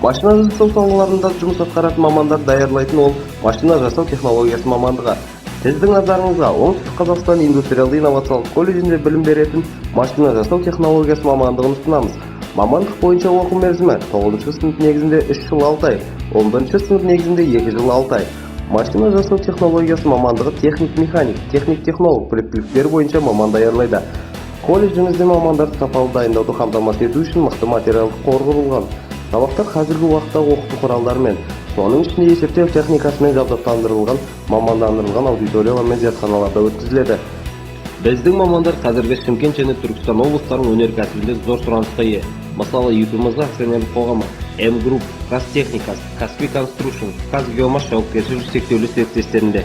Машина жасау салаларында жұмыс атқаратын мамандар даярлайтын ол машина жасау технологиясы мамандығы. Сіздің назарыңызға Оңтүстік Қазақстан индустриалды-инновациялық колледжінде білім беретін машина жасау технологиясы мамандығын ұсынамыз. Мамандық бойынша оқу мерзімі 9-шы сынып негізінде 3 жыл 6 ай, 11-шы сынып негізінде 2 жыл 6 ай. Машина жасау технологиясы мамандығы техник-механик, техник-технолог біліктіліктері бойынша маман даярлайды. Колледжімізде мамандарды сапалы дайындауды қамтамасыз ету үшін мықты материалдық қор құрылған. Сабақтар қазіргі уақытта оқыту құралдарымен, соның ішінде есептеу техникасымен жабдықтандырылған, мамандандырылған аудиториялар мен зертханаларда өткізіледі. Біздің мамандар қазіргі Шымкент және Түркістан облыстарының өнеркәсібінде зор сұранысқа ие. Мысалы, ЮТМЗ акционерлік қоғамы, М-Групп, Қазтехникасы, Каспий Конструкшн, Қазгеомаш жауапкершілігі шектеулі серіктестерінде.